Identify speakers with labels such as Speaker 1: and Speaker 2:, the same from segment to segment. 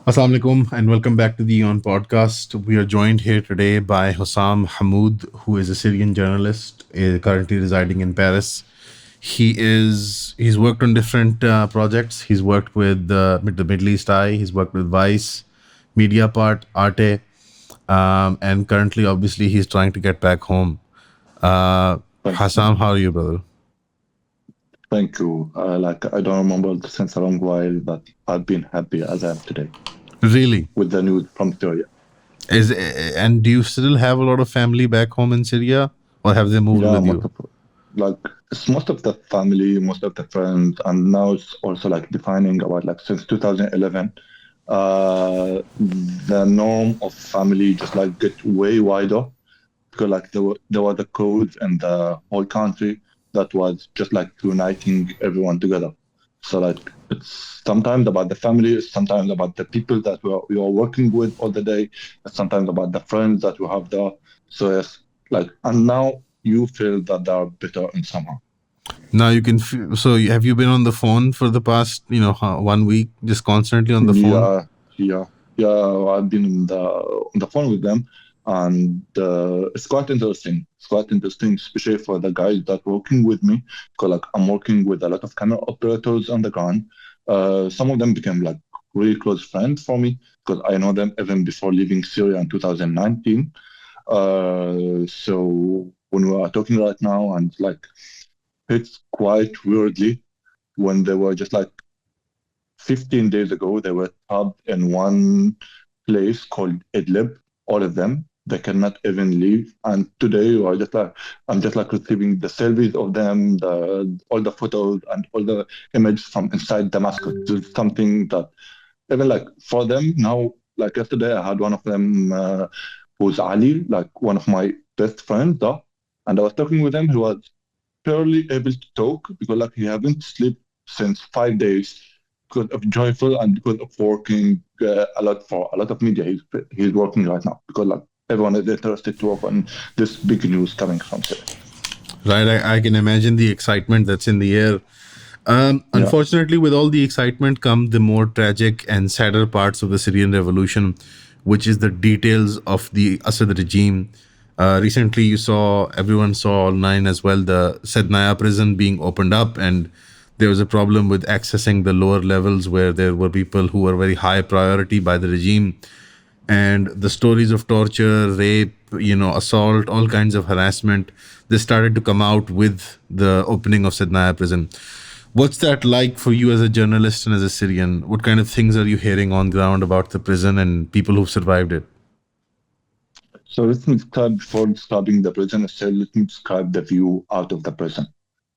Speaker 1: Assalamu alaikum and welcome back to the Eon Podcast. We are joined here today by Hussam Hammoud, who is a Syrian journalist currently residing in Paris. He's worked on different projects. He's worked with the Middle East Eye. He's worked with Vice, Mediapart, Arte, and currently, obviously, he's trying to get back home.
Speaker 2: Thank,
Speaker 1: Hussam, how are you, brother?
Speaker 2: thank you. I don't remember since a long while that I've been happy as I am today
Speaker 1: Really?
Speaker 2: with the news from Syria.
Speaker 1: And do you still have a lot of family back home in Syria, or have they moved
Speaker 2: Yeah,
Speaker 1: with you?
Speaker 2: like it's most of the family, most of the friends, and now it's also like defining about like since 2011, the norm of family just like get way wider because like there were the codes in the whole country that was just like uniting everyone together. So like it's sometimes about the family, it's sometimes about the people that we are working with all the day, it's sometimes about the friends that we have there. So yes, like and now you feel that they are better in somehow.
Speaker 1: Now you can. So have you been on the phone for the past, 1 week, just constantly on the phone?
Speaker 2: Yeah, yeah, yeah. I've been on the phone with them, and it's quite interesting. It's quite interesting, especially for the guys that working with me. Because like I'm working with a lot of camera operators on the ground. Some of them became like really close friends for me because I know them even before leaving Syria in 2019. So when we are talking right now, and like it's quite weirdly when they were just like 15 days ago, they were trapped in one place called Idlib, all of them. They cannot even leave. And today, I'm just like receiving the selfies of them, all the photos and all the images from inside Damascus. It's something that even like for them now, like yesterday, I had one of them who's Ali, like one of my best friends, and I was talking with him. He was barely able to talk because like he haven't slept since 5 days because of joyful and because of working a lot for a lot of media. He's working right now because like everyone is interested to work on this big news coming from Syria.
Speaker 1: Right. I can imagine the excitement that's in the air.
Speaker 2: Yeah,
Speaker 1: Unfortunately, with all the excitement come the more tragic and sadder parts of the Syrian revolution, which is the details of the Assad regime. Recently, everyone saw online as well, the Sednaya prison being opened up, and there was a problem with accessing the lower levels where there were people who were very high priority by the regime, and the stories of torture, rape, assault, all kinds of harassment, they started to come out with the opening of Sednaya prison. What's that like for you as a journalist and as a Syrian? What kind of things are you hearing on ground about the prison and people who've survived it?
Speaker 2: so let me describe before describing the prison itself. Let me describe the view out of the prison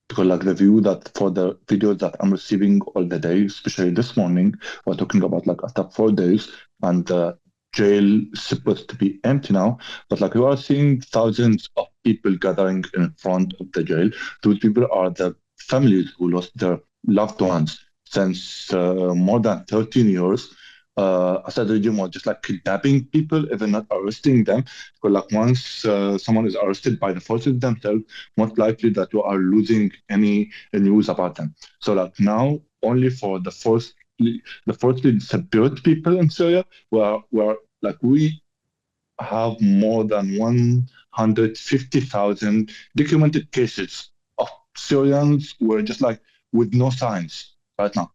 Speaker 2: because like the view that for the videos that I'm receiving all the day, especially this morning, we're talking about like after 4 days and the jail is supposed to be empty now, but like we are seeing thousands of people gathering in front of the jail. Those people are the families who lost their loved ones since more than 13 years. Assad regime was just like kidnapping people, even not arresting them. But like once someone is arrested by the forces themselves, most likely that you are losing any news about them. So like now, only for the firstly disappeared people in Syria, where like we have more than 150,000 documented cases of Syrians who were just like with no signs right now.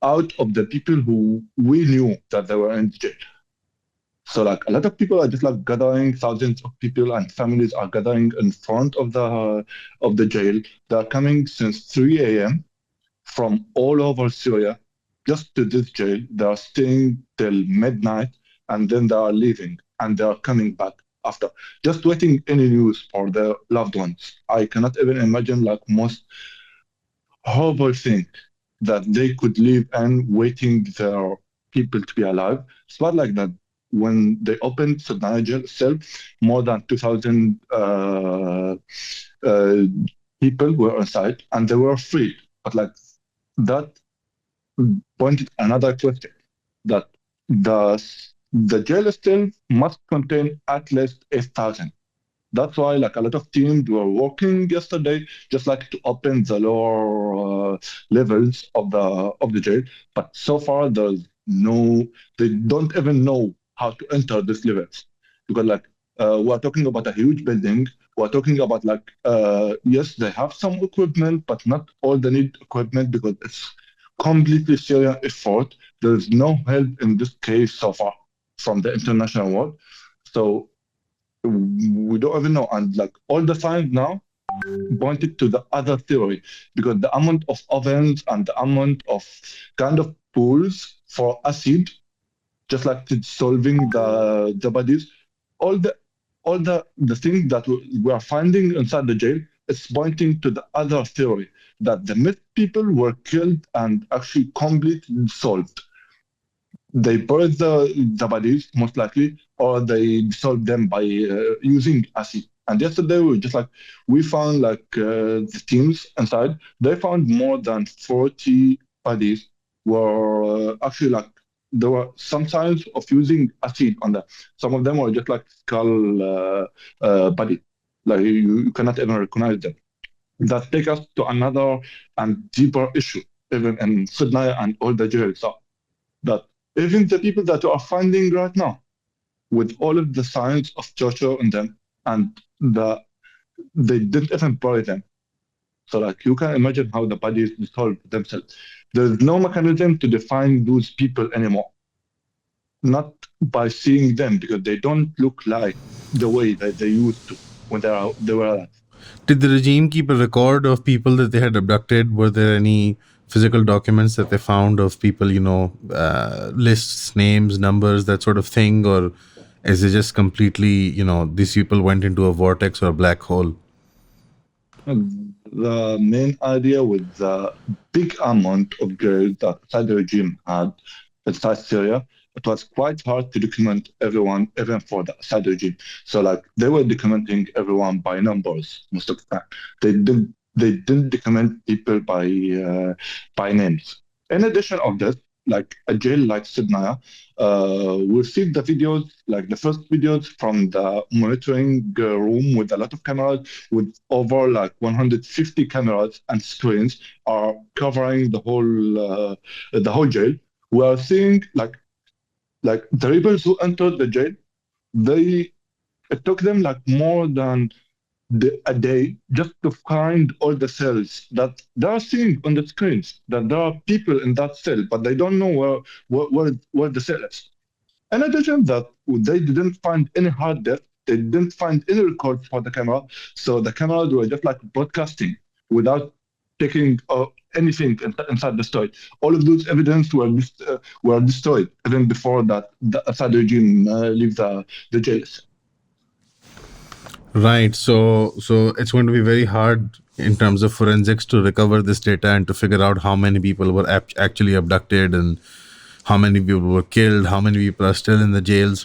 Speaker 2: Out of the people who we knew that they were in jail. So like a lot of people are just like gathering, thousands of people and families are gathering in front of the jail. They're coming since 3 a.m. from all over Syria just to this jail. They are staying till midnight and then they are leaving and they are coming back after, just waiting any news for their loved ones. I cannot even imagine like most horrible thing that they could live and waiting their people to be alive. It's not like that. When they opened Sednaya jail itself, more than 2,000 uh, people were inside and they were free. But like that pointed another question that the the jail still must contain at least 8,000. That's why like a lot of teams were working yesterday just like to open the lower levels of the jail. But so far there's know, they don't even know how to enter these levels. Because like we're talking about a huge building. We're talking about like yes, they have some equipment, but not all the need equipment because it's completely Syrian effort. There's no help in this case so far from the international world. So we don't even know. And like all the signs now pointed to the other theory because the amount of ovens and the amount of kind of pools for acid, just like it's solving the bodies, all the things that we are finding inside the jail is pointing to the other theory that the myth people were killed and actually completely solved. They buried the bodies most likely, or they dissolved them by using acid. And yesterday we were just like we found like the teams inside. They found more than 40 bodies were actually like there were some signs of using acid on them. Some of them were just like skull body, like you cannot even recognize them. That takes us to another and deeper issue, even in Sednaya and all the jails. So that even the people that you are finding right now, with all of the signs of torture in them, and they didn't even bury them. So like you can imagine how the bodies dissolve themselves. There's no mechanism to define those people anymore. Not by seeing them because they don't look like the way that they used to when they were alive.
Speaker 1: Did the regime keep a record of people that they had abducted? Were there any physical documents that they found of people, lists, names, numbers, that sort of thing? Or is it just completely, these people went into a vortex or a black hole?
Speaker 2: The main idea with the big amount of girls that Assad regime had inside Syria, it was quite hard to document everyone, even for the Assad regime. So like they were documenting everyone by numbers most of the time. They didn't document people by names. In addition of this, like a jail like Sednaya, we see the videos, like the first videos from the monitoring room with a lot of cameras, with over like 150 cameras and screens are covering the whole jail. We are seeing like the rebels who entered the jail, they it took them like more than a day just to find all the cells that they are seeing on the screens. That there are people in that cell, but they don't know where the cell is. In addition, that they didn't find any hard disk, they didn't find any records for the camera, so the cameras were just like broadcasting without taking anything inside the storage. All of those evidence were destroyed even before that the Assad regime leave the jails.
Speaker 1: Right. So it's going to be very hard in terms of forensics to recover this data and to figure out how many people were actually abducted and how many people were killed, how many people are still in the jails.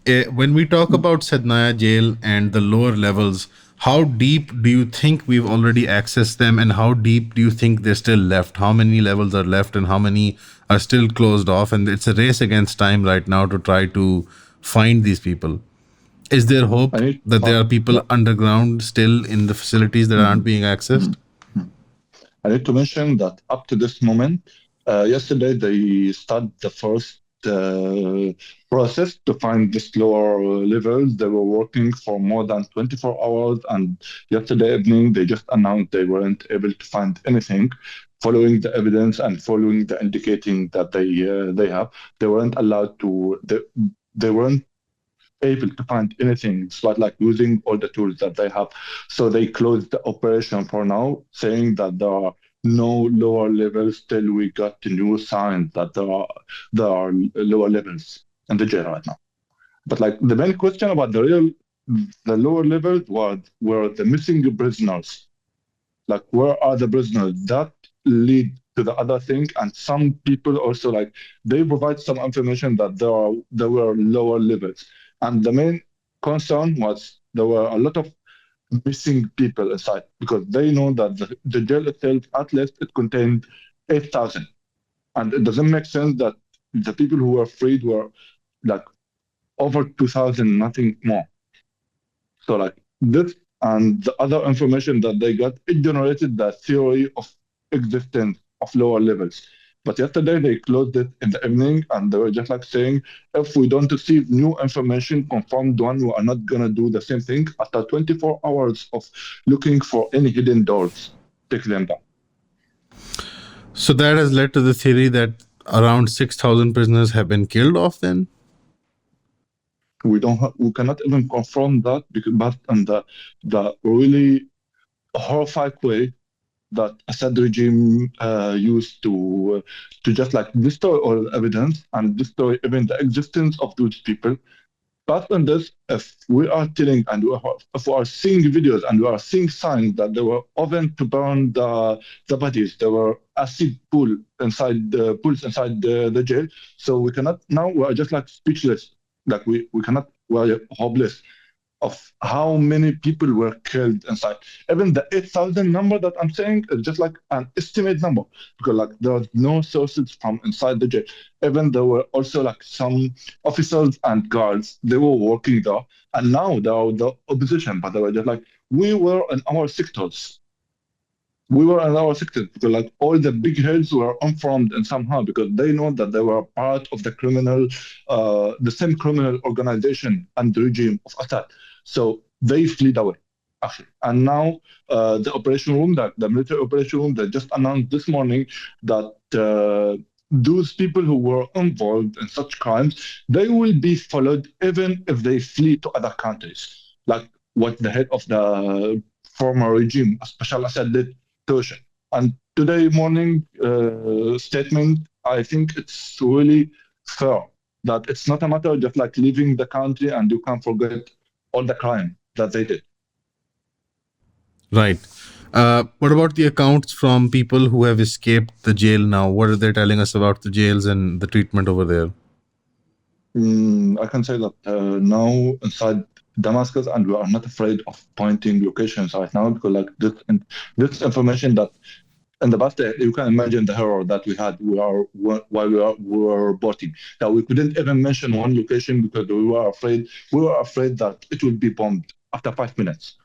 Speaker 1: When we talk about Sednaya jail and the lower levels, how deep do you think we've already accessed them, and how deep do you think they're still left? How many levels are left, and how many are still closed off? And it's a race against time right now to try to find these people. Is there
Speaker 2: I
Speaker 1: hope
Speaker 2: need
Speaker 1: that there are people
Speaker 2: yeah.
Speaker 1: underground still in the facilities that aren't
Speaker 2: Mhm.
Speaker 1: being accessed?
Speaker 2: Mhm. I need to mention that up to this moment, yesterday they started the first process to find this lower levels. They were working for more than 24 hours, and yesterday evening they just announced they weren't able to find anything. Following the evidence and following the indicating that they have, they weren't allowed to. They weren't able to find anything despite like using all the tools that they have. So they closed the operation for now, saying that there are no lower levels till we got the new signs that there are lower levels in the jail right now. But like the main question about the lower levels was were the missing prisoners. Like where are the prisoners? That lead to the other thing. And some people also like they provide some information that there were lower levels. And the main concern was there were a lot of missing people inside because they know that the jail itself at least it contained 8,000. And it doesn't make sense that the people who were freed were like over 2,000, nothing more. So like this and the other information that they got, it generated the theory of existence of lower levels. But yesterday they closed it in the evening, and they were just like saying, if we don't receive new information, confirmed one, we are not gonna do the same thing. After 24 hours of looking for any hidden doors, take them down.
Speaker 1: So that has led to the theory that around 6,000 prisoners have been killed off then?
Speaker 2: We cannot even confirm that because, but and the really horrific way that Assad regime used to just like destroy all evidence and destroy even the existence of those people. But on this, if we are telling and if we are seeing videos and we are seeing signs that there were oven to burn the bodies, there were acid pool inside the pools inside the jail. So we cannot now we are just like speechless. Like we cannot we are hopeless of how many people were killed inside. Even the 8,000 number that I'm saying is just like an estimate number because like there was no sources from inside the jail. Even there were also like some officers and guards, they were working there. And now they are the opposition, but they were just like, we were in our sectors. We were in our sectors because like all the big heads were informed and somehow because they know that they were part of the same criminal organization and regime of Assad. So they fled away, actually. And now the operation room, the military operation room, they just announced this morning that those people who were involved in such crimes, they will be followed even if they flee to other countries, like what the head of the former regime, Bashar Assad, did to Russia. And today morning statement, I think it's really fair that it's not a matter of just like leaving the country and you can forget all the crime that they did.
Speaker 1: Right. What about the accounts from people who have escaped the jail now? What are they telling us about the jails and the treatment over there?
Speaker 2: I can say that now inside Damascus, and we are not afraid of pointing locations right now because like this information that in the past, you can imagine the horror that we had while we were reporting. That we couldn't even mention one location because we were afraid. We were afraid that it would be bombed after 5 minutes.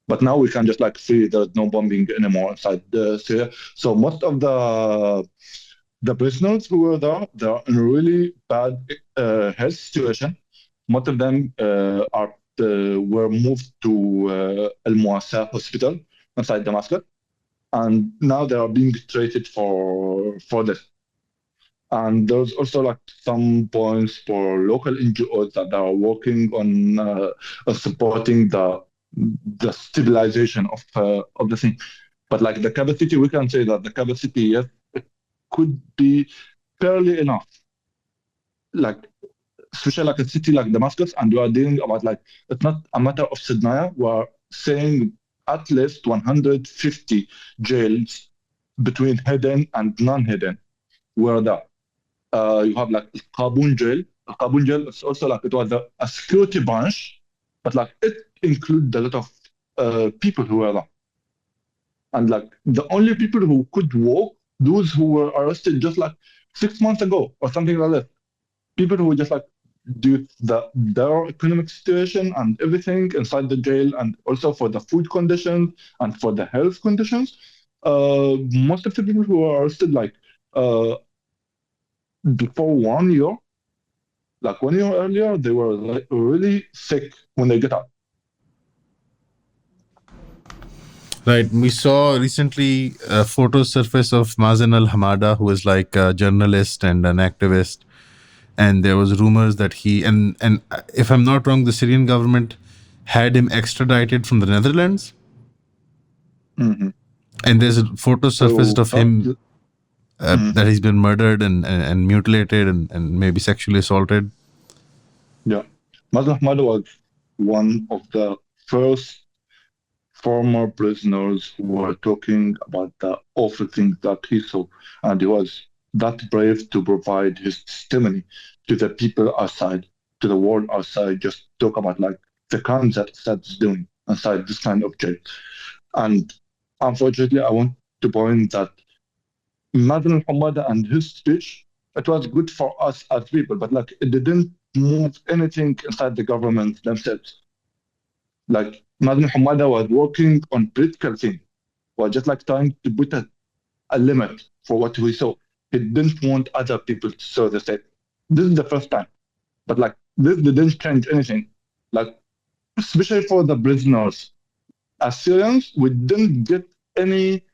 Speaker 2: But now we can just like see there's no bombing anymore inside Syria. So most of the prisoners who were there, they're in a really bad health situation. Most of them were moved to Al Muassa Hospital inside Damascus, and now they are being treated for this. And there's also like some points for local NGOs that are working on supporting the stabilization of the thing. But like the capacity, we can say that the capacity, yes, it could be fairly enough. Like especially like a city like Damascus, and we are dealing about like it's not a matter of Sednaya. We are saying at least 150 jails between hidden and non-hidden were there. You have like Qabun jail. Qabun jail is also like it was a security branch, but like it included a lot of people who were there. And like the only people who could walk, those who were arrested just like 6 months ago or something like that. People who were just like due to their economic situation and everything inside the jail, and also for the food conditions and for the health conditions. Most of the people who were arrested like uh, before 1 year, like 1 year earlier, they were like really sick when they get out.
Speaker 1: Right. We saw recently a photo surface of Mazen Al Hamada, who is like a journalist and an activist. And there was rumors that and if I'm not wrong, the Syrian government had him extradited from the Netherlands.
Speaker 2: Mhm.
Speaker 1: And there's a photo surfaced
Speaker 2: So
Speaker 1: of him
Speaker 2: mhm.
Speaker 1: that he's been murdered and mutilated and maybe sexually assaulted.
Speaker 2: Yeah, Mazen Ahmad was one of the first former prisoners who were talking about the awful things that he saw, and he was that brave to provide his testimony to the people outside, to the world outside, just talk about like the crimes that Assad's doing inside this kind of jail. And unfortunately, I want to point that Mazen Hamada and his speech, it was good for us as people, but like it didn't move anything inside the government themselves. Like Mazen Hamada was working on political thing, was just like trying to put a limit for what we saw. He didn't want other people to serve the state. This is the first time. But like this didn't change anything. Like especially for the prisoners. As Syrians, we didn't get any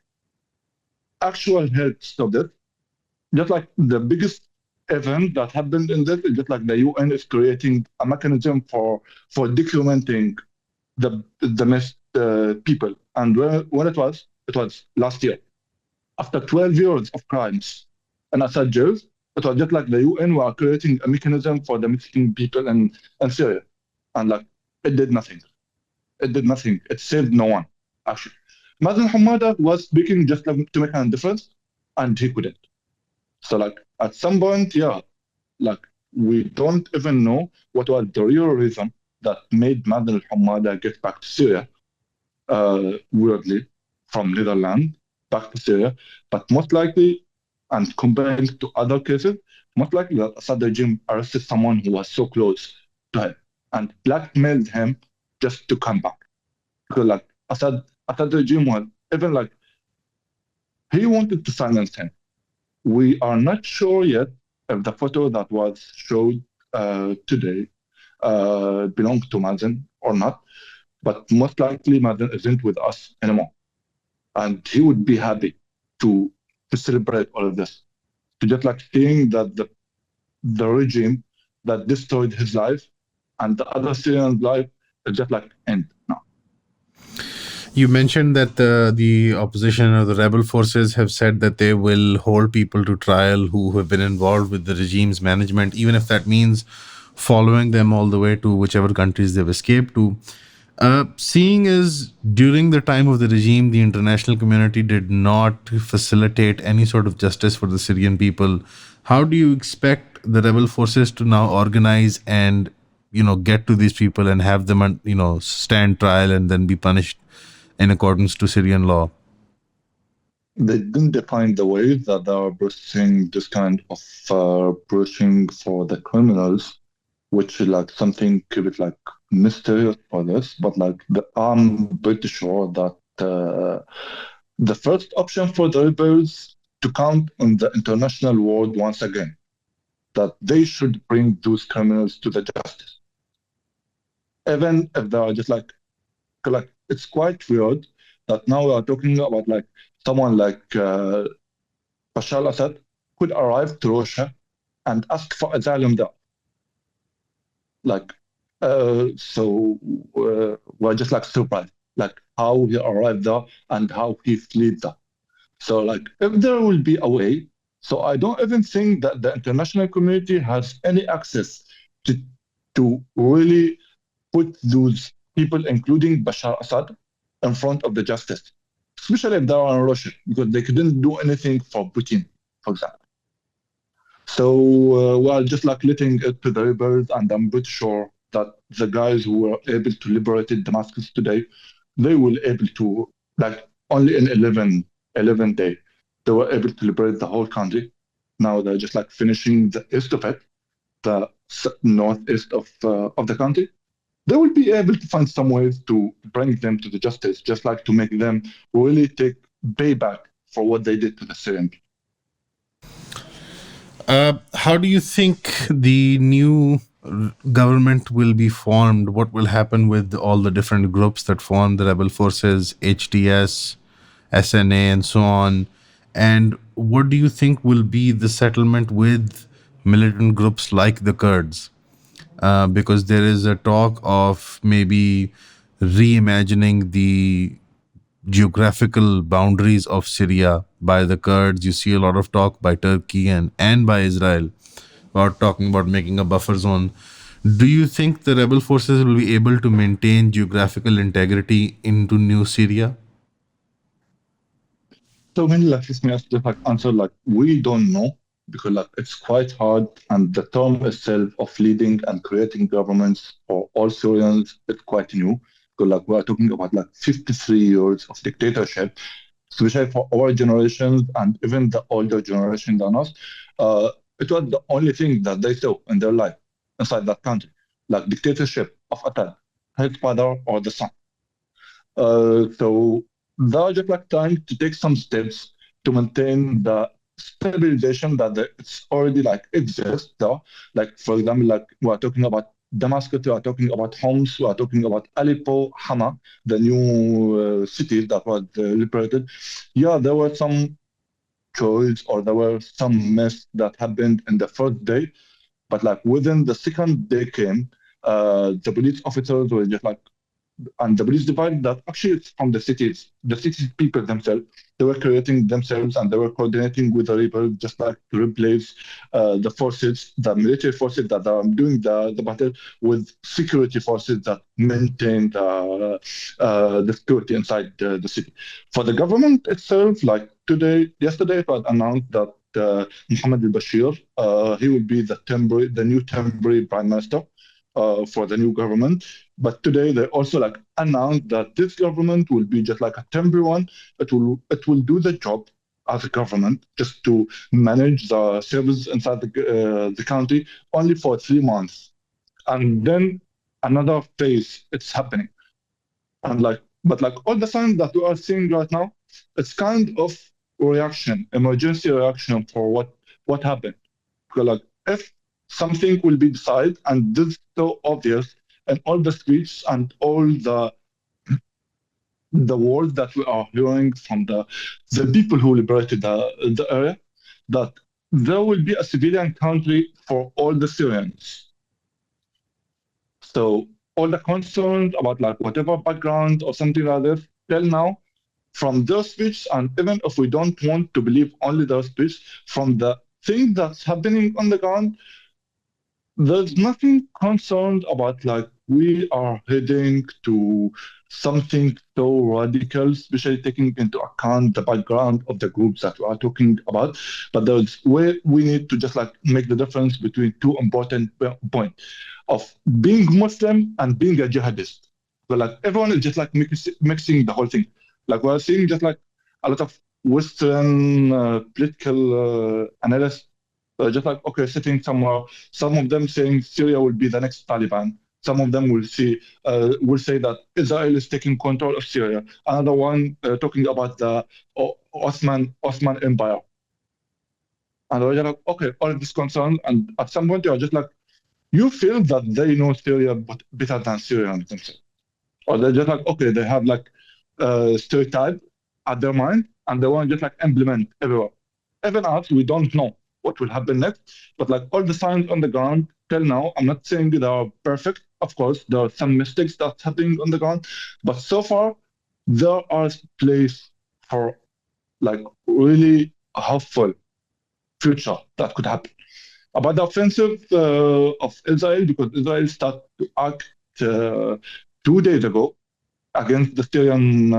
Speaker 2: actual help to stop this. Just like the biggest event that happened in this is just like the UN is creating a mechanism for documenting the missed people. And when it was last year. After 12 years of crimes in Assad jails, it was just like the UN were creating a mechanism for the missing people in Syria. And like, it did nothing. It did nothing. It saved no one, actually. Mazen Hamada was speaking just like to make a difference, and he couldn't. So like, at some point, yeah, like, we don't even know what was the real reason that made Mazen Hamada get back to Syria, weirdly, from Netherlands back to Syria. But most likely, and comparing to other cases, most likely the Assad regime arrested someone who was so close to him and blackmailed him just to come back. Because like Assad regime was even like he wanted to silence him. We are not sure yet if the photo that was showed today belonged to Mazen or not, but most likely Mazen isn't with us anymore. And he would be happy to celebrate all of this. To just like seeing that the regime that destroyed his life and the other Syrians' life is just like end now.
Speaker 1: You mentioned that the opposition or the rebel forces have said that they will hold people to trial who have been involved with the regime's management, even if that means following them all the way to whichever countries they've escaped to. Seeing as during the time of the regime, the international community did not facilitate any sort of justice for the Syrian people, how do you expect the rebel forces to now organize and get to these people and have them stand trial and then be punished in accordance to Syrian law?
Speaker 2: They didn't define the way that they are pushing this kind of pushing for the criminals, which is like something a bit like mysterious for this. But like I'm pretty sure that the first option for the rebels to count on the international world once again, that they should bring those criminals to the justice, even if they are just like it's quite weird that now we are talking about like someone like Bashar al-Assad could arrive to Russia and ask for asylum there. Like, we're just like surprised, like how he arrived there and how he fled there. So, like, if there will be a way, so I don't even think that the international community has any access to really put those people, including Bashar Assad, in front of the justice, especially if they are in Russia, because they couldn't do anything for Putin, for example. So we're just like letting it to the rebels, and I'm pretty sure that the guys who were able to liberate Damascus today, they will able to like only in 11 days, they were able to liberate the whole country. Now they're just like finishing the east of it, the northeast of the country. They will be able to find some ways to bring them to the justice, just like to make them really take payback for what they did to the Syrian people.
Speaker 1: How do you think the new government will be formed? What will happen with all the different groups that form the rebel forces, HTS, SNA, and so on? And what do you think will be the settlement with militant groups like the Kurds? Because there is a talk of maybe reimagining the geographical boundaries of Syria by the Kurds. You see a lot of talk by Turkey and by Israel about talking about making a buffer zone. Do you think the rebel forces will be able to maintain geographical integrity into New Syria?
Speaker 2: So many like this just like answer like we don't know because like it's quite hard and the term itself of leading and creating governments for all Syrians is quite new. Because like we are talking about like 53 years of dictatorship, especially for our generations and even the older generation than us. It was the only thing that they saw in their life inside that country, like dictatorship of Assad, his father or the son. So they're just like trying to take some steps to maintain the stabilization that it's already like exists there. Like for example, like we are talking about Damascus, we are talking about Homs, we are talking about Aleppo, Hama, the new cities that were liberated. Yeah, there were some choice or there were some mess that happened in the first day, but like within the second day came, the police officers were just like, and the police divided that actually it's from the cities people themselves. They were creating themselves and they were coordinating with the rebels just like to replace the forces, the military forces that are doing the battle with security forces that maintain the security inside the city. For the government itself, like yesterday it was announced that Mohammed al-Bashir, he will be the new temporary prime minister for the new government. But today they also like announced that this government will be just like a temporary one. It will do the job as a government just to manage the service inside the county only for 3 months, and then another phase it's happening. And like, but like all the signs that we are seeing right now, it's kind of reaction, emergency reaction for what happened. Because like if something will be decided and this is so obvious and all the speech and all the words that we are hearing from the people who liberated the area, that there will be a civilian country for all the Syrians. So all the concerns about like whatever background or something like this, till now, from their speech, and even if we don't want to believe only their speech, from the thing that's happening on the ground, there's nothing concerned about like we are heading to something so radical, especially taking into account the background of the groups that we are talking about. But there's where we need to just like make the difference between two important points of being Muslim and being a jihadist. But like everyone is just like mixing the whole thing. Like we're seeing just like a lot of Western political analysts just like, okay, sitting somewhere. Some of them saying Syria will be the next Taliban. Some of them will say that Israel is taking control of Syria. Another one talking about the Ottoman Empire. And we're just like, okay, all of this concern. And at some point, you're just like, you feel that they know Syria better than Syrians themselves. Or they're just like, okay, they have like stereotype at their mind and they want to just like implement everywhere. Even us, we don't know what will happen next. But like all the signs on the ground till now, I'm not saying they are perfect. Of course, there are some mistakes that's happening on the ground, but so far there are place for like really hopeful future that could happen. About the offensive of Israel, because Israel started to act 2 days ago against the Syrian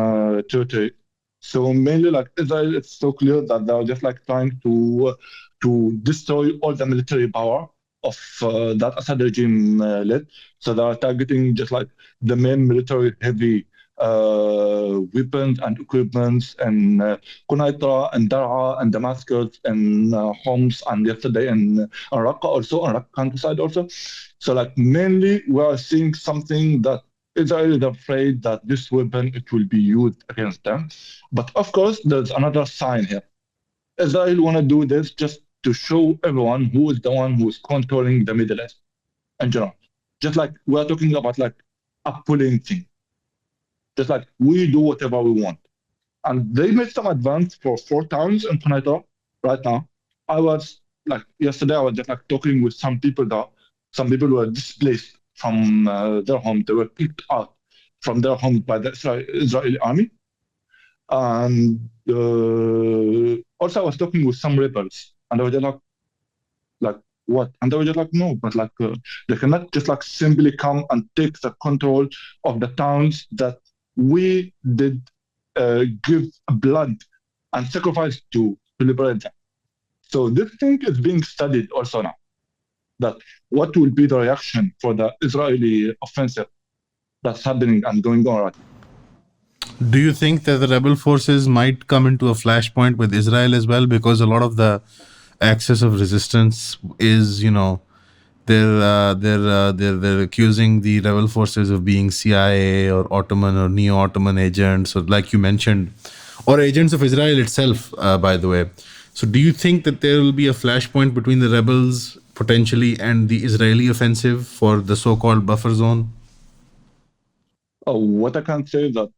Speaker 2: territory. So mainly, like Israel, it's so clear that they're just like trying to destroy all the military power of that Assad regime led. So they are targeting just like the main military heavy weapons and equipments and Quneitra and Dar'a and Damascus and Homs and yesterday and Raqqa also, on Raqqa countryside also. So like mainly we are seeing something that Israel is afraid that this weapon it will be used against them. But of course, there's another sign here. Israel want to do this just to show everyone who is the one who is controlling the Middle East in general. Just like we're talking about like a pulling thing. Just like we do whatever we want. And they made some advance for 4 towns in Quneitra right now. I was like yesterday, I was just like talking with some people there. Some people were displaced from their home. They were kicked out from their home by the Israeli army. And also, I was talking with some rebels, and they were just like what? And they were just like, no, but like they cannot just like simply come and take the control of the towns that we did give blood and sacrifice to liberate them. So this thing is being studied also now. That what will be the reaction for the Israeli offensive that's happening and going on right now.
Speaker 1: Do you think that the rebel forces might come into a flashpoint with Israel as well? Because a lot of the axis of resistance is, they're accusing the rebel forces of being CIA or Ottoman or neo-Ottoman agents, or like you mentioned, or agents of Israel itself, by the way. So, do you think that there will be a flashpoint between the rebels potentially and the Israeli offensive for the so-called buffer zone?
Speaker 2: What I can say that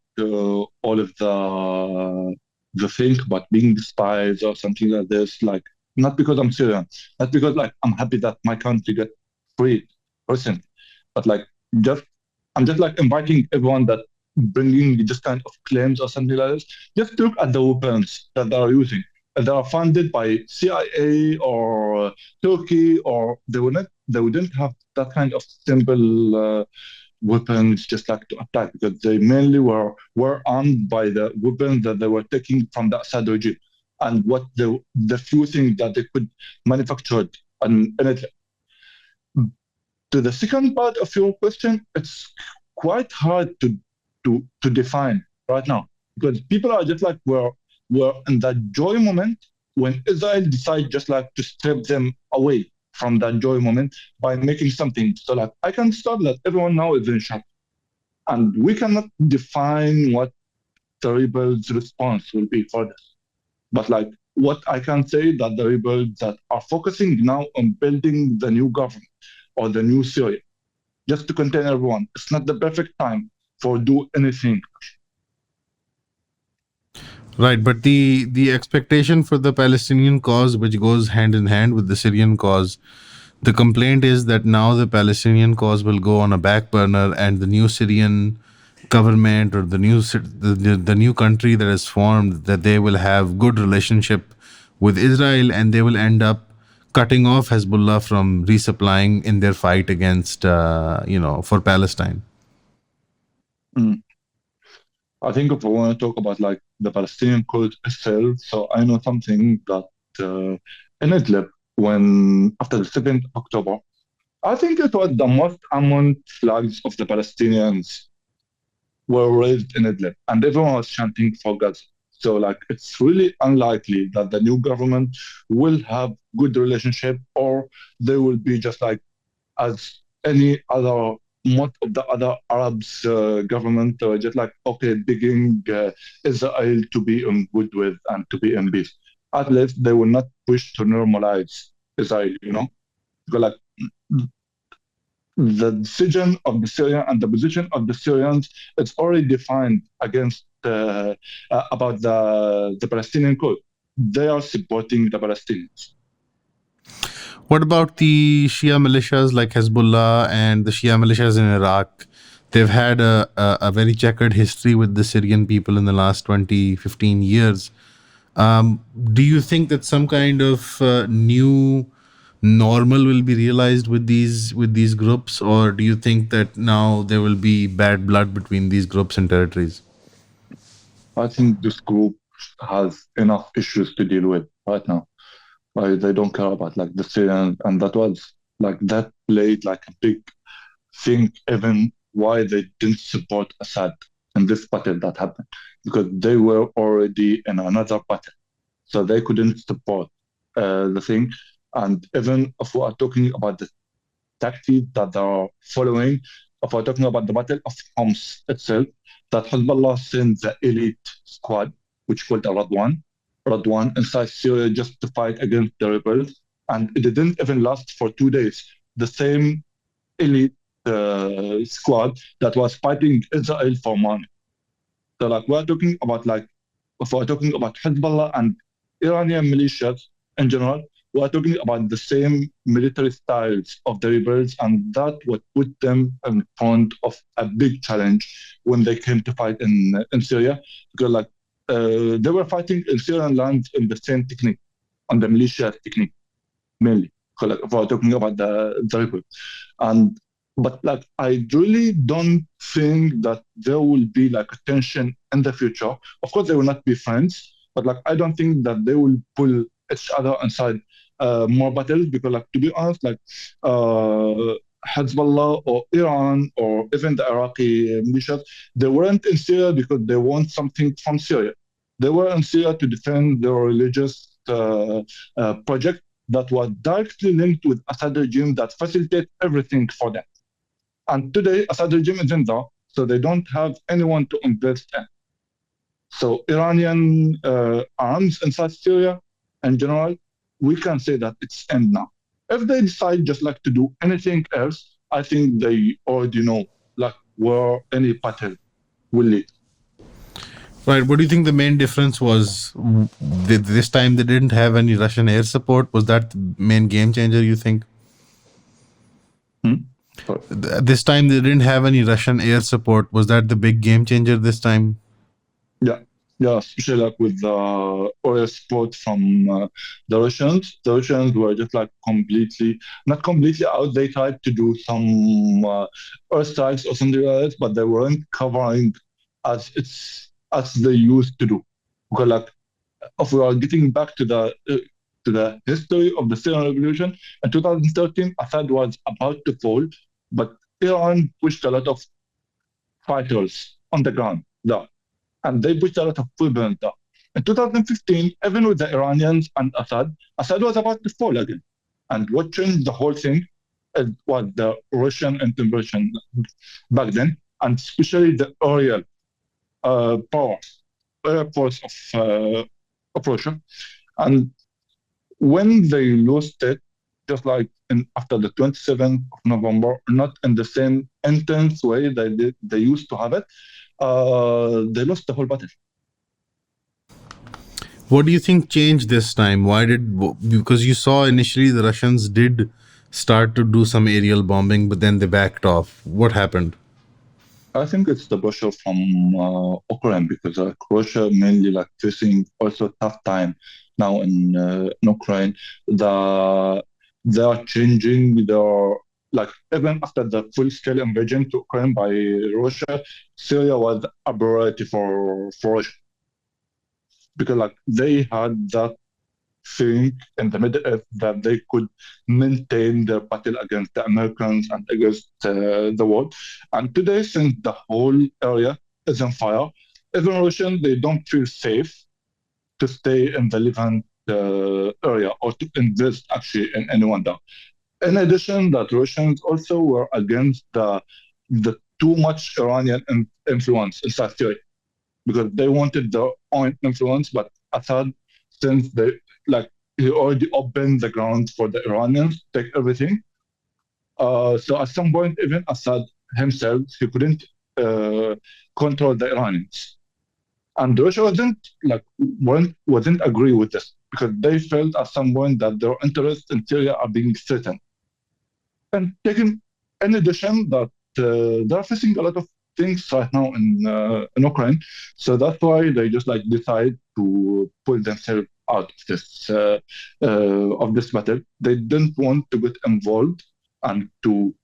Speaker 2: all of the thing about being despised or something like this, like not because I'm Syrian, not because like I'm happy that my country got free person, but like just I'm just like inviting everyone that bringing this kind of claims or something like this. Just look at the weapons that they are using. They are funded by CIA or Turkey, or they wouldn't have that kind of simple. Weapons just like to attack because they mainly were armed by the weapons that they were taking from the Assad regime and what the few things that they could manufacture and it, to the second part of your question, it's quite hard to define right now because people are just like were in that joy moment when Israel decide just like to strip them away from that joy moment by making something. So like I can stop that everyone now is in shock. And we cannot define what the rebels' response will be for this. But like what I can say that the rebels that are focusing now on building the new government or the new Syria, just to contain everyone, it's not the perfect time for do anything.
Speaker 1: Right, but the expectation for the Palestinian cause, which goes hand in hand with the Syrian cause, the complaint is that now the Palestinian cause will go on a back burner, and the new Syrian government or the new country that is formed, that they will have good relationship with Israel, and they will end up cutting off Hezbollah from resupplying in their fight against for Palestine.
Speaker 2: Mm. I think if we want to talk about like the Palestinian cause itself, so I know something that in Idlib, when after the 7th October, I think it was the most amount flags of the Palestinians were raised in Idlib, and everyone was chanting for Gaza. So, like, it's really unlikely that the new government will have good relationship, or they will be just like as any other most of the other Arabs government, just like okay, begging Israel to be in good with and to be in peace. At least they will not push to normalize Israel, because like the decision of the Syrian and the position of the Syrians, it's already defined against about the Palestinian cause. They are supporting the Palestinians.
Speaker 1: What about the Shia militias like Hezbollah and the Shia militias in Iraq? They've had a very checkered history with the Syrian people in the last 20, 15 years. Do you think that some kind of new normal will be realized with these groups, or do you think that now there will be bad blood between these groups and territories?
Speaker 2: I think this group has enough issues to deal with right now. They don't care about like the Syrians, and that was like that played like a big thing even why they didn't support Assad in this battle that happened because they were already in another battle, so they couldn't support the thing. And even if we are talking about the tactics that they are following, if we're talking about the Battle of Homs itself, that Hezbollah sent the elite squad, which called the Radwan inside Syria just to fight against the rebels. And it didn't even last for 2 days. The same elite squad that was fighting Israel for money. So like we're talking about like if we're talking about Hezbollah and Iranian militias in general, we're talking about the same military styles of the rebels, and that would put them in front of a big challenge when they came to fight in Syria, because like they were fighting in Syrian lands in the same technique, on the militia technique mainly. So like if we're talking about the rebels, and but like I really don't think that there will be like a tension in the future. Of course, they will not be friends, but like I don't think that they will pull each other inside more battles because, like to be honest, like uh, Hezbollah or Iran or even the Iraqi militias, they weren't in Syria because they want something from Syria. They were in Syria to defend their religious project that was directly linked with Assad regime that facilitate everything for them. And today, Assad regime is in there, so they don't have anyone to invest in. So Iranian arms inside Syria, in general, we can say that it's end now. If they decide just like to do anything else, I think they already know like where any battle will lead.
Speaker 1: Right. What do you think the main difference was? This time they didn't have any Russian air support. Was that the main game changer, you think?
Speaker 2: Hmm? Sorry.
Speaker 1: This time they didn't have any Russian air support. Was that the big game changer this time?
Speaker 2: Yeah, yeah, especially like with the oil support from the Russians. The Russians were just like completely, not completely out. They tried to do some oil strikes or something like that, but they weren't covering as they used to do. Because like, if we are getting back to the history of the Syrian revolution in 2013, Assad was about to fall, but Iran pushed a lot of fighters on the ground there, and they pushed a lot of weapons there. In 2015, even with the Iranians and Assad, Assad was about to fall again. And what changed the whole thing was the Russian intervention back then, and especially the aerial power, air force of Russia. And when they lost it, just like after the 27th of November, not in the same intense way they used to have it, they lost the whole battle.
Speaker 1: What do you think changed this time? Because you saw initially the Russians did start to do some aerial bombing, but then they backed off. What happened?
Speaker 2: I think it's the pressure from Ukraine because Russia mainly like facing also tough time now in Ukraine. They are changing their like even after the full scale invasion to Ukraine by Russia, Syria was a priority for Russia because like they had that thing in the Middle East that they could maintain their battle against the Americans and against the world. And today, since the whole area is on fire, even Russians, they don't feel safe to stay in the Levant area or to invest actually in anyone there. In addition, that Russians also were against the too much Iranian influence in South Syria because they wanted their own influence, but Assad, since they like he already opened the ground for the Iranians to take everything. So at some point, even Assad himself, he couldn't control the Iranians, and Russia wasn't agree with this because they felt at some point that their interests in Syria are being threatened. And taken in addition that they're facing a lot of things right now in Ukraine, so that's why they just like decide to pull themselves out of this battle. They didn't want to get involved and to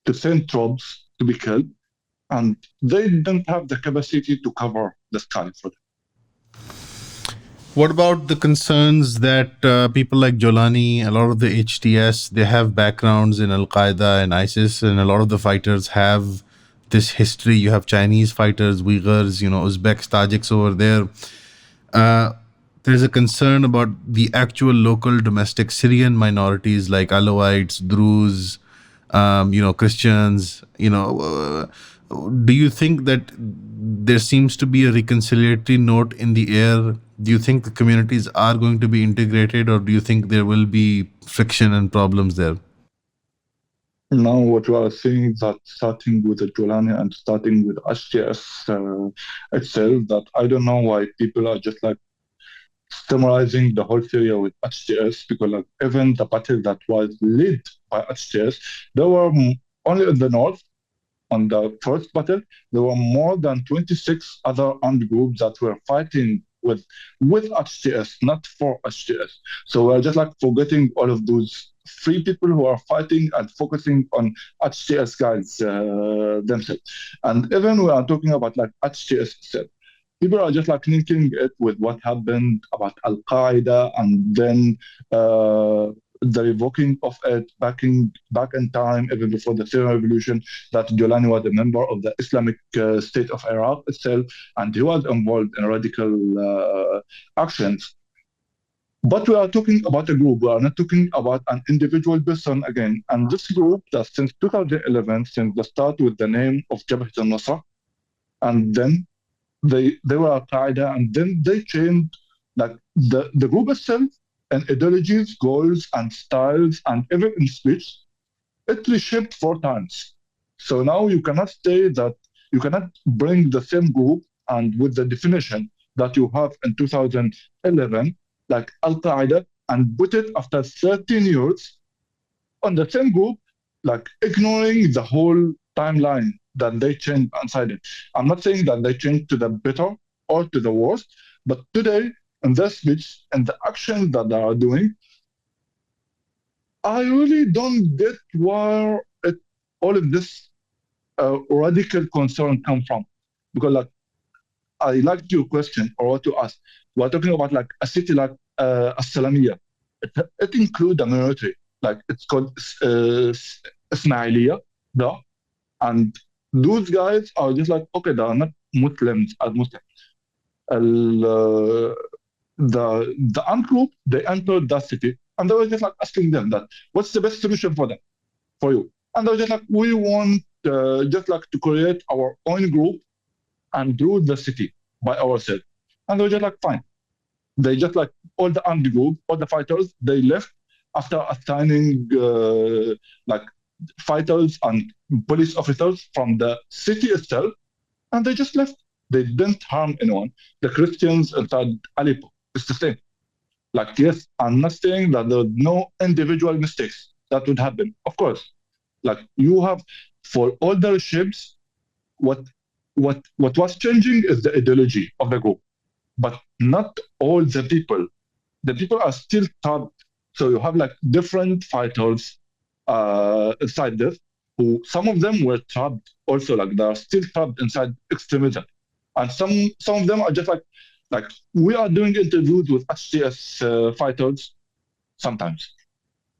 Speaker 2: to send troops to be killed, and they didn't have the capacity to cover the sky for them.
Speaker 1: What about the concerns that people like Jolani, a lot of the HTS, they have backgrounds in Al Qaeda and ISIS, and a lot of the fighters have this history. You have Chinese fighters, Uyghurs, Uzbeks, Tajiks over there. There's a concern about the actual local domestic Syrian minorities like Alawites, Druze, Christians. Do you think that there seems to be a reconciliatory note in the air? Do you think the communities are going to be integrated, or do you think there will be friction and problems there?
Speaker 2: Now, what we are seeing is that starting with the Julani and starting with HTS itself, that I don't know why people are just like summarizing the whole Syria with HTS because like even the battle that was led by HTS, there were only in the north on the first battle, there were more than 26 other armed groups that were fighting with HTS, not for HTS. So we're just like forgetting all of those three people who are fighting and focusing on HTS guys themselves. And even we are talking about like HTS itself, people are just like linking it with what happened about Al Qaeda and then the revoking of it back in time, even before the Syrian revolution, that Jolani was a member of the Islamic State of Iraq itself, and he was involved in radical actions. But we are talking about a group. We are not talking about an individual person again. And this group that since 2011, since the start with the name of Jabhat al-Nusra, and then they were Al Qaeda, and then they changed Like the group itself and ideologies, goals, and styles, and even in speech, it reshaped 4 times. So now you cannot say that you cannot bring the same group and with the definition that you have in 2011, like Al Qaeda, and put it after 13 years on the same group, like ignoring the whole timeline that they changed inside it. I'm not saying that they changed to the better or to the worse, but today in their speech and the actions that they are doing, I really don't get where all of this radical concern come from. Because like I like your question or what to ask. We're talking about like a city like Assalamiyah. It includes a minority, like it's called Ismailiyah, there. And those guys are just like, okay, they are not Muslims as Muslims. Uh, the armed group, they entered that city and they were just like asking them that, what's the best solution for them, for you? And they were just like, we want just like to create our own group and rule the city by ourselves. And they were just like, fine. They just like all the armed group, all the fighters, they left after assigning like fighters and police officers from the city itself, and they just left. They didn't harm anyone. The Christians inside Aleppo, it's the same. Like, yes, I'm not saying that there are no individual mistakes that would happen. Of course, like you have for all the ships, what what was changing is the ideology of the group, but not all the people. The people are still trapped. So you have like different fighters inside this, who some of them were trapped also, like they are still trapped inside extremism, and some of them are just like we are doing interviews with HTS fighters sometimes,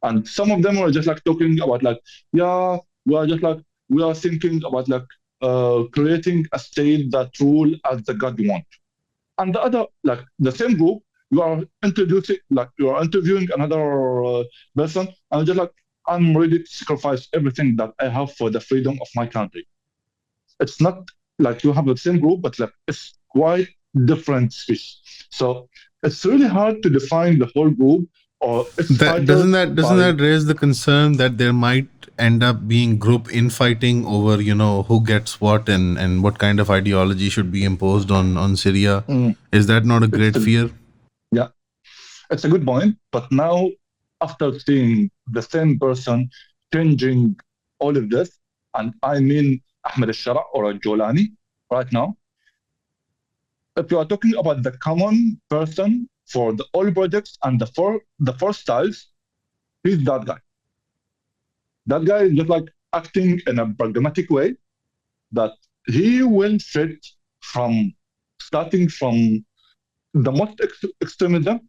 Speaker 2: and some of them were just like talking about like, yeah, we are just like we are thinking about like creating a state that rule as the God want. And the other, like the same group, you are introducing, like you are interviewing another person, and just like I'm ready to sacrifice everything that I have for the freedom of my country. It's not like you have the same group, but like it's quite different speech. So it's really hard to define the whole group or its
Speaker 1: That doesn't
Speaker 2: fighters
Speaker 1: that doesn't
Speaker 2: by.
Speaker 1: that raise the concern that there might end up being group infighting over, who gets what, and what kind of ideology should be imposed on Syria?
Speaker 2: Mm,
Speaker 1: Is that not a
Speaker 2: it's
Speaker 1: great
Speaker 2: a,
Speaker 1: fear?
Speaker 2: yeah, it's a good point. But now, after seeing the same person changing all of this, and I mean Ahmed al-Shara or al-Jolani right now, if you are talking about the common person for the all projects and the four styles, he's that guy. That guy is just like acting in a pragmatic way that he will fit from starting from the most extremism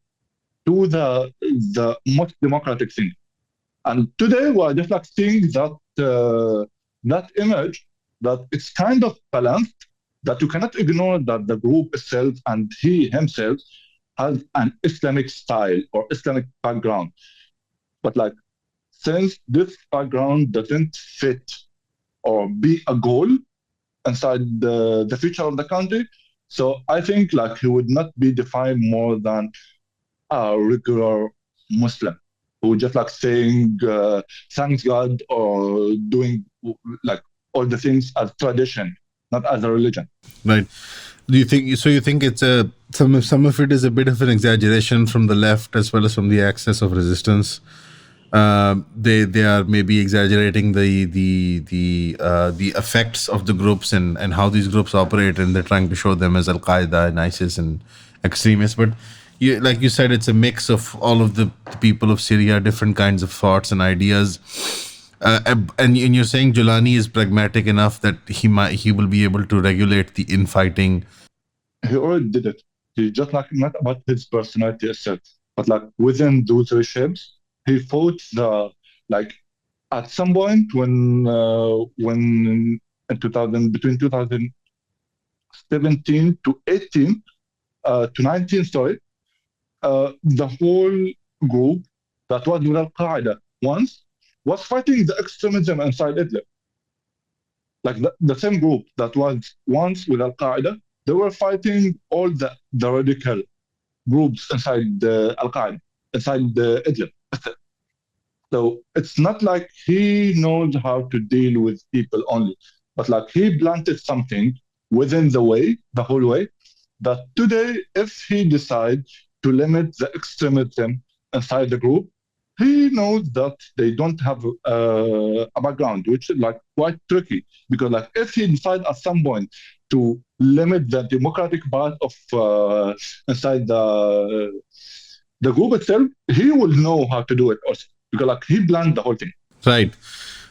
Speaker 2: to the most democratic thing. And today we're just like seeing that image that it's kind of balanced, that you cannot ignore that the group itself and he himself has an Islamic style or Islamic background. But like since this background doesn't fit or be a goal inside the future of the country, so I think like he would not be defined more than a regular Muslim who just like saying thanks God or doing like all the things as tradition, not as a religion.
Speaker 1: Right. Do you think so? You think it's a some of it is a bit of an exaggeration from the left as well as from the axis of resistance. They are maybe exaggerating the effects of the groups and how these groups operate, and they're trying to show them as Al Qaeda and ISIS and extremists. But like you said, it's a mix of all of the people of Syria, different kinds of thoughts and ideas. And you're saying Jolani is pragmatic enough that he will be able to regulate the infighting.
Speaker 2: He already did it. He just like not about his personality itself, but like within those regimes, he fought the like at some point when in 2000 between 2017 to 18 to 19, sorry, the whole group that was with Al Qaeda once was fighting the extremism inside Idlib. Like the same group that was once with Al Qaeda, they were fighting all the radical groups inside Al Qaeda, inside Idlib. So it's not like he knows how to deal with people only, but like he planted something within the way, the whole way, that today, if he decides to limit the extremism inside the group, he knows that they don't have a background, which is like quite tricky because like if he decides at some point to limit the democratic part of inside the group itself, he will know how to do it also because like he planned the whole thing.
Speaker 1: Right.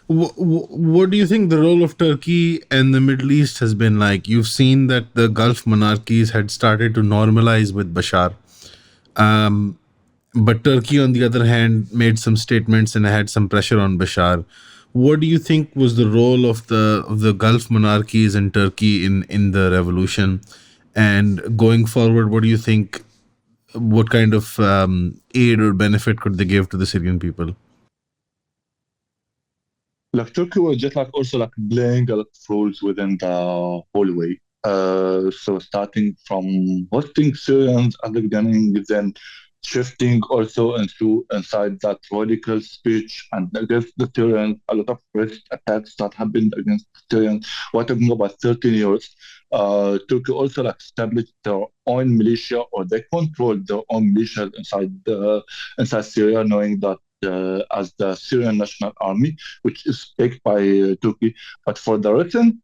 Speaker 1: What do you think the role of Turkey and the Middle East has been like? You've seen that the Gulf monarchies had started to normalize with Bashar. Um, but Turkey, on the other hand, made some statements and had some pressure on Bashar. What do you think was the role of the Gulf monarchies and Turkey in the revolution? And going forward, what do you think? What kind of aid or benefit could they give to the Syrian people?
Speaker 2: Like Turkey was just like also like playing a lot of roles within the whole way. So starting from hosting Syrians at the beginning, then shifting also into inside that radical speech and against the Syrians, a lot of first attacks that happened against the Syrians. We're talking about 13 years. Turkey also like established their own militia, or they controlled their own militia inside Syria, knowing that as the Syrian National Army, which is backed by Turkey. But for the recent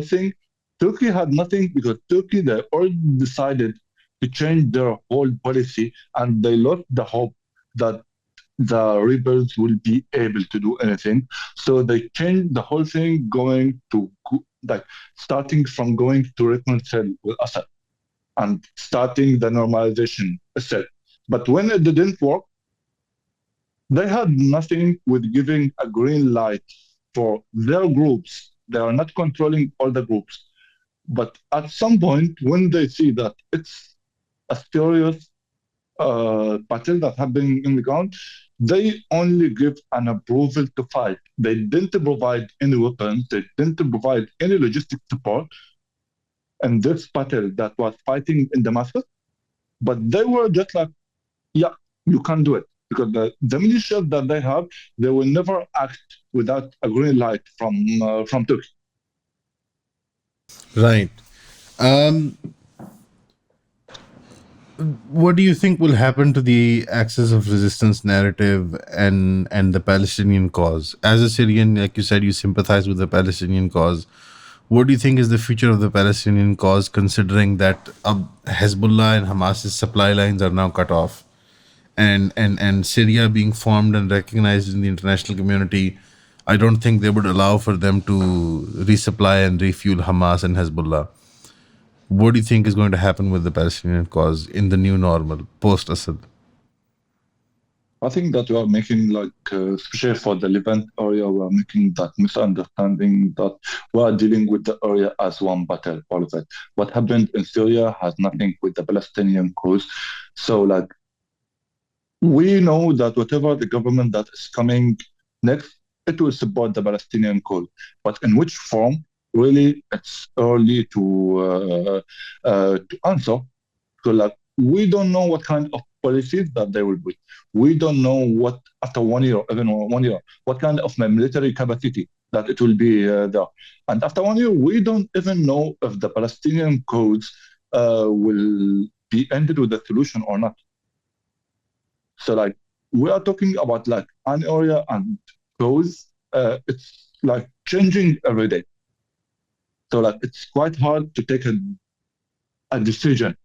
Speaker 2: thing, Turkey had nothing because Turkey they already decided to change their whole policy, and they lost the hope that the rebels will be able to do anything. So they changed the whole thing, like starting from going to reconcile with Assad and starting the normalization itself. But when it didn't work, they had nothing with giving a green light for their groups. They are not controlling all the groups. But at some point, when they see that it's a serious battle that happening in the ground, they only give an approval to fight. They didn't provide any weapons. They didn't provide any logistic support in this battle that was fighting in Damascus. But they were just like, yeah, you can do it. Because the militias that they have, they will never act without a green light from Turkey.
Speaker 1: Right. Um, what do you think will happen to the axis of resistance narrative and the Palestinian cause? As a Syrian, like you said, you sympathize with the Palestinian cause. What do you think is the future of the Palestinian cause, considering that Hezbollah and Hamas's supply lines are now cut off, and Syria being formed and recognized in the international community? I don't think they would allow for them to resupply and refuel Hamas and Hezbollah. What do you think is going to happen with the Palestinian cause in the new normal post Assad?
Speaker 2: I think that we are making like, especially for the Levant area, we are making that misunderstanding that we are dealing with the area as one battle, all of it. What happened in Syria has nothing with the Palestinian cause. So like, we know that whatever the government that is coming next, it will support the Palestinian cause. But in which form, really, it's early to answer. So like, we don't know what kind of policies that they will put. We don't know what after 1 year, even 1 year, what kind of military capacity that it will be there. And after 1 year, we don't even know if the Palestinian cause will be ended with a solution or not. So like, we are talking about like an area and cause. It's like changing every day. So like, it's quite hard to take a decision.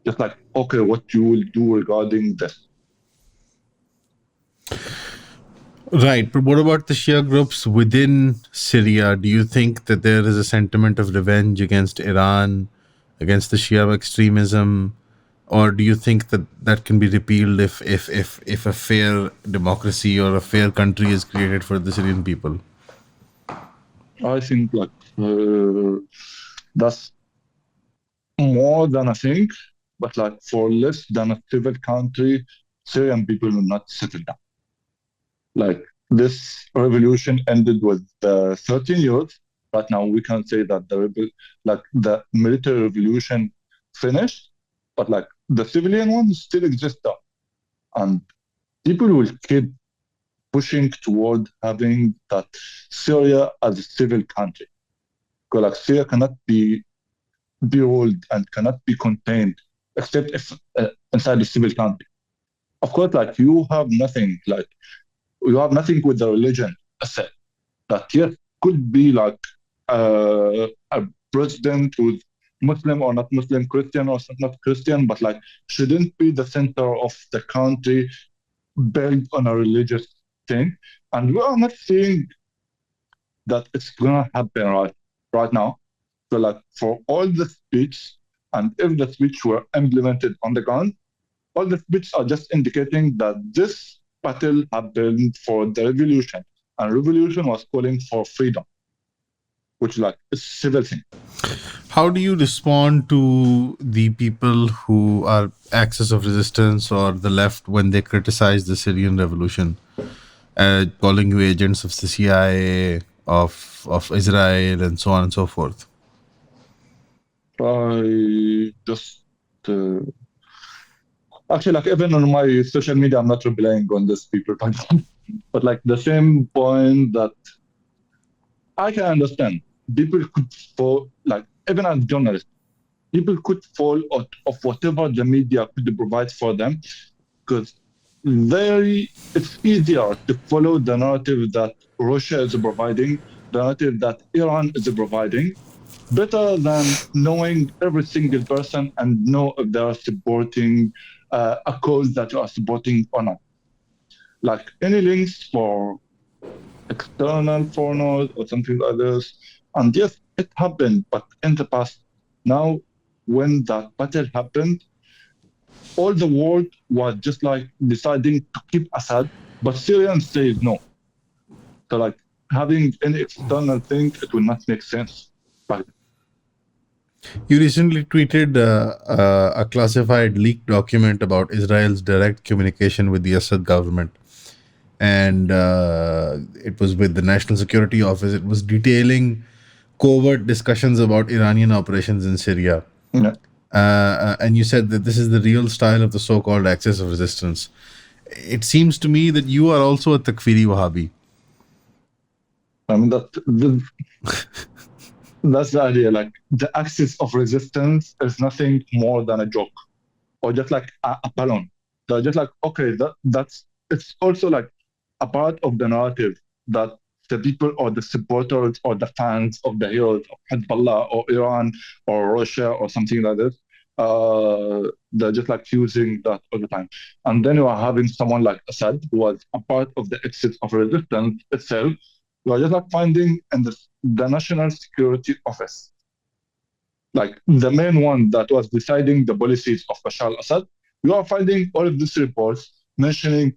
Speaker 2: Just like, okay, what you will do regarding this.
Speaker 1: Right, but what about the Shia groups within Syria? Do you think that there is a sentiment of revenge against Iran, against the Shia extremism, or do you think that that can be repealed if a fair democracy or a fair country is created for the Syrian people?
Speaker 2: I think like that's more than a thing, but like for less than a civil country, Syrian people will not settle down. Like this revolution ended with 13 years. Right now, we can say that like the military revolution finished, but like the civilian ones still exist there. And people will keep pushing toward having that Syria as a civil country. Because like Syria cannot be ruled and cannot be contained except if inside a civil country. Of course, like you have nothing with the religion asset. That yes could be like a president who's Muslim or not Muslim, Christian or not Christian, but like shouldn't be the center of the country built on a religious thing. And we are not seeing that it's gonna happen right now. So like for all the speech, and if the speech were implemented on the ground, all the speeches are just indicating that this battle happened for the revolution, and revolution was calling for freedom, which like is civil thing.
Speaker 1: How do you respond to the people who are axis of resistance or the left when they criticize the Syrian revolution, calling you agents of the CIA, of Israel, and so on and so forth?
Speaker 2: I just actually like even on my social media, I'm not replying on this people, but like the same point that I can understand. People could fall, like even as journalists, people could fall out of whatever the media could provide for them, because it's easier to follow the narrative that Russia is providing, the narrative that Iran is providing, better than knowing every single person and know if they are supporting a cause that you are supporting or not. Like any links for external foreigners or something like this. And yes, it happened, but in the past, now when that battle happened, all the world was just like deciding to keep Assad, but Syrians say no. So like having any external thing, it will not make sense. But
Speaker 1: You recently tweeted a classified leaked document about Israel's direct communication with the Assad government. And it was with the National Security Office. It was detailing covert discussions about Iranian operations in Syria.
Speaker 2: you know,
Speaker 1: And you said that this is the real style of the so called axis of resistance. It seems to me that you are also a Takfiri Wahhabi.
Speaker 2: I mean that's the idea. Like the axis of resistance is nothing more than a joke, or just like a balloon. They're just like okay, that's it's also like a part of the narrative that the people or the supporters or the fans of the heroes of Hezbollah or Iran or Russia or something like this, they're just like using that all the time. And then you are having someone like Assad, who was a part of the axis of resistance itself. You are just like finding in the National Security Office, like the main one that was deciding the policies of Bashar al-Assad, you are finding all of these reports mentioning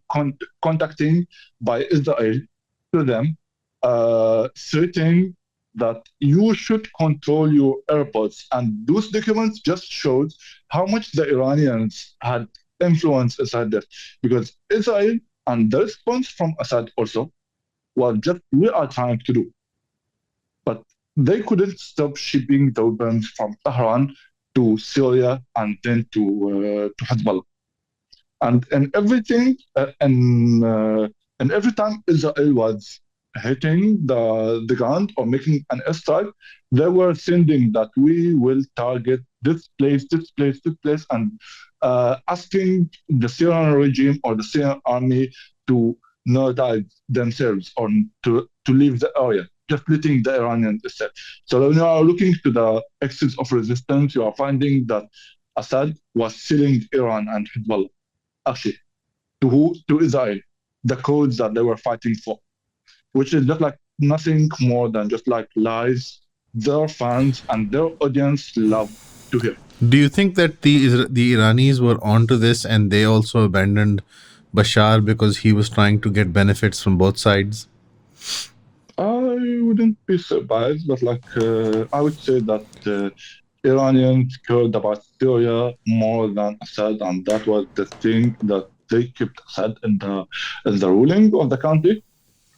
Speaker 2: contacting by Israel to them, stating that you should control your airports. And those documents just showed how much the Iranians had influence inside that. Because Israel and the response from Assad also was just, we are trying to do. But they couldn't stop shipping the weapons from Tehran to Syria and then to Hezbollah. And everything, and every time Israel was hitting the ground or making an airstrike, they were sending that we will target this place, this place, this place, and asking the Syrian regime or the Syrian army to neutralize themselves or to leave the area, just letting the Iranians escape. So when you are looking to the axis of resistance, you are finding that Assad was selling Iran and Hezbollah, actually, to who? To Israel, the codes that they were fighting for, which is just like nothing more than just like lies their fans and their audience love to hear.
Speaker 1: Do you think that the Iranis were onto this and they also abandoned Bashar because he was trying to get benefits from both sides?
Speaker 2: I wouldn't be surprised, but like I would say that Iranians cared about Syria more than Assad, and that was the thing that they kept Assad in the ruling of the country.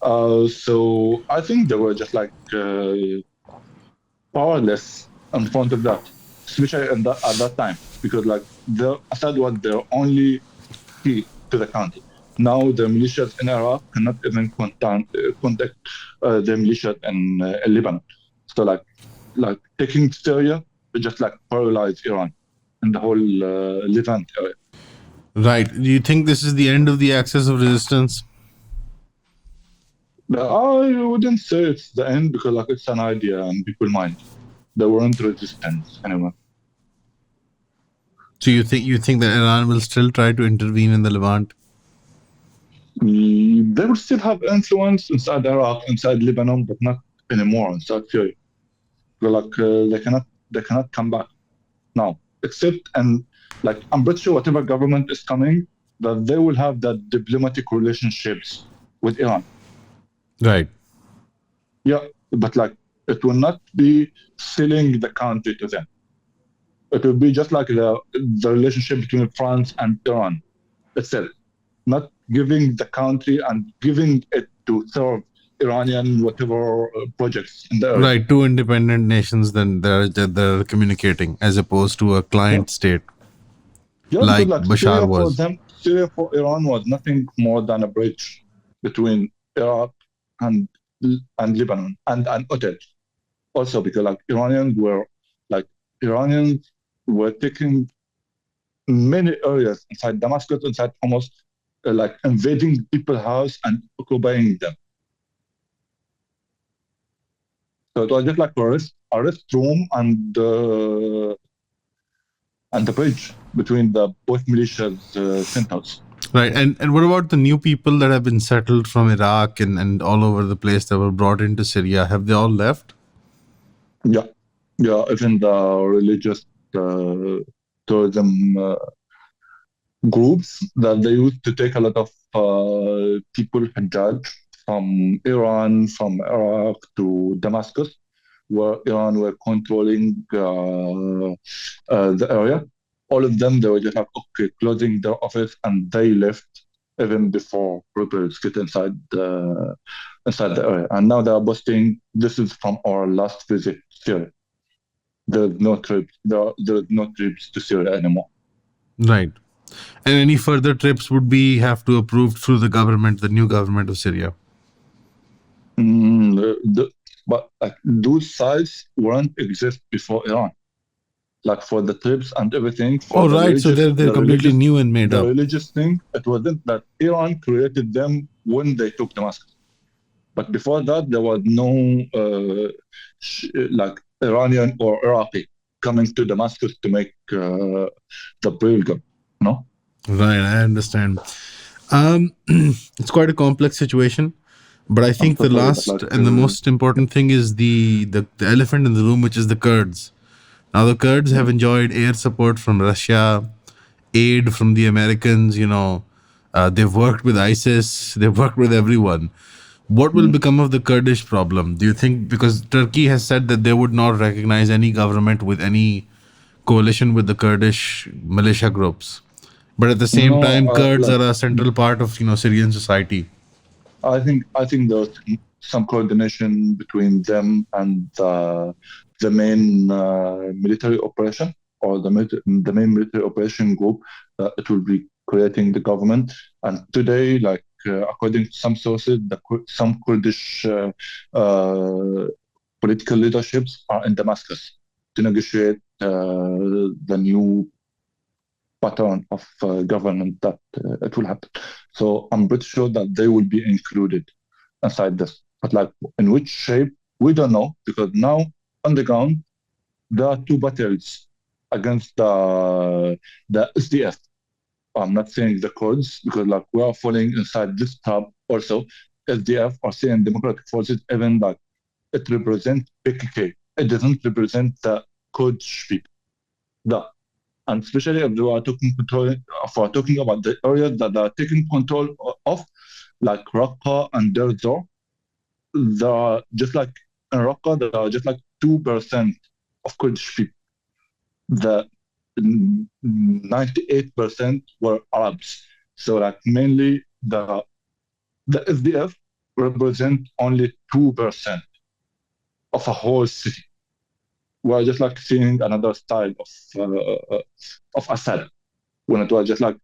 Speaker 2: So I think they were just like powerless in front of that. especially at that time, because like the Assad was their only key to the country. Now the militias in Iraq cannot even contact the militias in Lebanon. So like taking Syria will just like paralyze Iran and the whole Levant area.
Speaker 1: Right. Do you think this is the end of the axis of resistance?
Speaker 2: I wouldn't say it's the end because like it's an idea and people mind. There weren't resistance anyway.
Speaker 1: So you think that Iran will still try to intervene in the Levant?
Speaker 2: They will still have influence inside Iraq, inside Lebanon, but not anymore inside Syria. Like they cannot come back now, except and like I'm pretty sure whatever government is coming, that they will have that diplomatic relationships with Iran.
Speaker 1: Right.
Speaker 2: Yeah, but like it will not be selling the country to them. It will be just like the relationship between France and Iran itself, not giving the country and giving it to serve Iranian whatever projects in the area.
Speaker 1: Right. Two independent nations then they're communicating as opposed to a
Speaker 2: Yeah,
Speaker 1: client state
Speaker 2: yeah, because
Speaker 1: like
Speaker 2: like
Speaker 1: Bashar was.
Speaker 2: Syria for Iran was nothing more than a bridge between Iraq and Lebanon and Otel. Also because like Iranians were taking many areas inside Damascus, inside Homs, like invading people's house and occupying them. So it was just like a restroom and the bridge between the both militias centers.
Speaker 1: Right. And what about the new people that have been settled from Iraq and all over the place that were brought into Syria? Have they all left?
Speaker 2: Yeah, yeah. Even the religious tourism groups that they used to take a lot of people Hajjaj from Iran, from Iraq to Damascus, where Iran were controlling the area. All of them, they were just like, okay, closing their office, and they left even before rebels get inside the area. And now they are boasting, this is from our last visit to Syria. There's no trips. There's no trips to Syria anymore.
Speaker 1: Right. And any further trips would be have to approve through the government, the new government of Syria.
Speaker 2: But like, those sites weren't exist before Iran. Like for the trips and everything, for
Speaker 1: Oh, right. So they're completely new and made
Speaker 2: the
Speaker 1: up.
Speaker 2: religious thing, it wasn't that Iran created them when they took Damascus. But before that, there was no like Iranian or Iraqi coming to Damascus to make the pilgrim. No.
Speaker 1: Right. I understand. It's quite a complex situation. But I
Speaker 2: I'm
Speaker 1: think
Speaker 2: so
Speaker 1: the
Speaker 2: sorry, but
Speaker 1: last and the most important thing is the elephant in the room, which is the Kurds. Now, the Kurds have enjoyed air support from Russia, aid from the Americans. They've worked with ISIS, they've worked with everyone. What will become of the Kurdish problem? Do you think, because Turkey has said that they would not recognize any government with any coalition with the Kurdish militia groups, but at the same
Speaker 2: no,
Speaker 1: time, Kurds
Speaker 2: like
Speaker 1: are a central part of Syrian society.
Speaker 2: I think there's some coordination between them and the main military operation or the main military operation group. It will be creating the government. And today, like according to some sources, some Kurdish political leaderships are in Damascus to negotiate the new pattern of government that it will happen. So I'm pretty sure that they will be included inside this. But like in which shape, we don't know because now on the ground there are two battles against the SDF. I'm not saying the Kurds because like we are falling inside this trap also. SDF or Syrian Democratic Forces, even like it represents PKK. It doesn't represent the Kurdish people. The and especially if we are talking about the areas that are taking control of, like Raqqa and Deir Zor, there are just like in Raqqa, there are just like 2% of Kurdish people. The 98% were Arabs. So like mainly the SDF represent only 2% of a whole city. we're just like seeing another style of Assad, when it was just like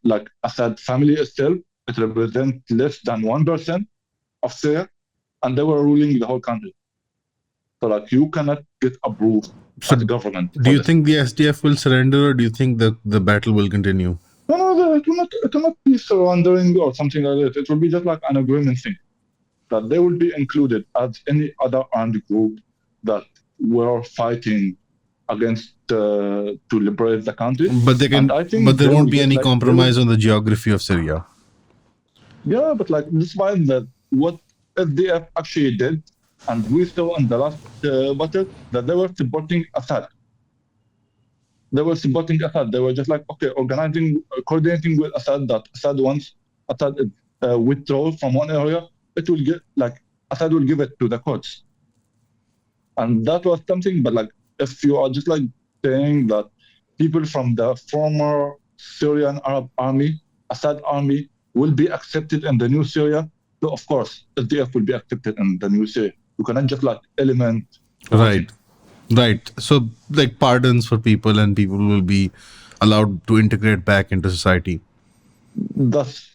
Speaker 2: like Assad family itself, it represents less than 1% of Syria, and they were ruling the whole country. So like you cannot get approved
Speaker 1: So
Speaker 2: as a government.
Speaker 1: do you think the SDF will surrender, or do you think the battle will continue?
Speaker 2: No, it will not be surrendering or something like that. It will be just like an agreement thing, that they will be included as any other armed group that were fighting against to liberate the country.
Speaker 1: But they can,
Speaker 2: And I think
Speaker 1: but there
Speaker 2: they
Speaker 1: won't
Speaker 2: will
Speaker 1: be
Speaker 2: get,
Speaker 1: any
Speaker 2: like,
Speaker 1: compromise on the geography of Syria.
Speaker 2: Yeah, but like despite that, what SDF actually did, and we saw in the last battle, that they were supporting Assad. They were supporting Assad. They were just like, okay, coordinating with Assad, that Assad wants Assad withdrawal from one area. It will get like Assad will give it to the Kurds, and that was something. But like, if you are just like saying that people from the former Syrian Arab army, Assad army, will be accepted in the new Syria, so of course SDF will be accepted in the new Syria. You cannot just like element.
Speaker 1: Right. Right. So like pardons for people, and people will be allowed to integrate back into society.
Speaker 2: That's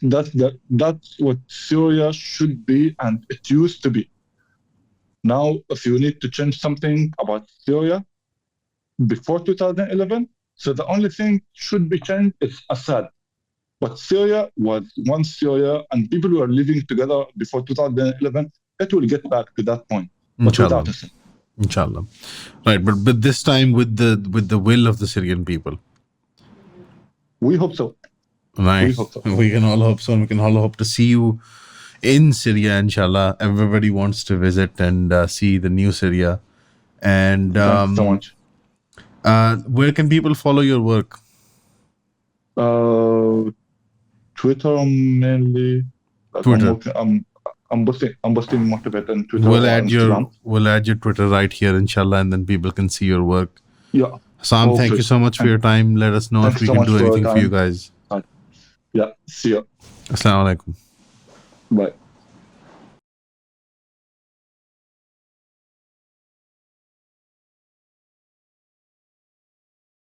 Speaker 2: what Syria should be, and it used to be. Now, if you need to change something about Syria before 2011, so the only thing should be changed is Assad. But Syria was once Syria, and people were living together before 2011. It will get back to that point, but
Speaker 1: Inshallah.
Speaker 2: without Assad.
Speaker 1: Inshallah. Right, but this time with the will of the Syrian people.
Speaker 2: We hope so.
Speaker 1: Right.
Speaker 2: We hope so.
Speaker 1: We can all hope so, and we can all hope to see you in Syria, inshallah. Everybody wants to visit and see the new Syria. And
Speaker 2: Thank you so much.
Speaker 1: Where can people follow your work?
Speaker 2: Twitter mainly. Like,
Speaker 1: Twitter.
Speaker 2: I'm posting motivate on Twitter.
Speaker 1: We'll
Speaker 2: or
Speaker 1: add
Speaker 2: Instagram.
Speaker 1: your Twitter right here, inshallah, and then people can see your work.
Speaker 2: Yeah.
Speaker 1: Sam, thank you so much for your time. Let us know if we can do anything for you guys.
Speaker 2: Yeah. See you.
Speaker 1: Assalamu alaikum.
Speaker 2: Bye.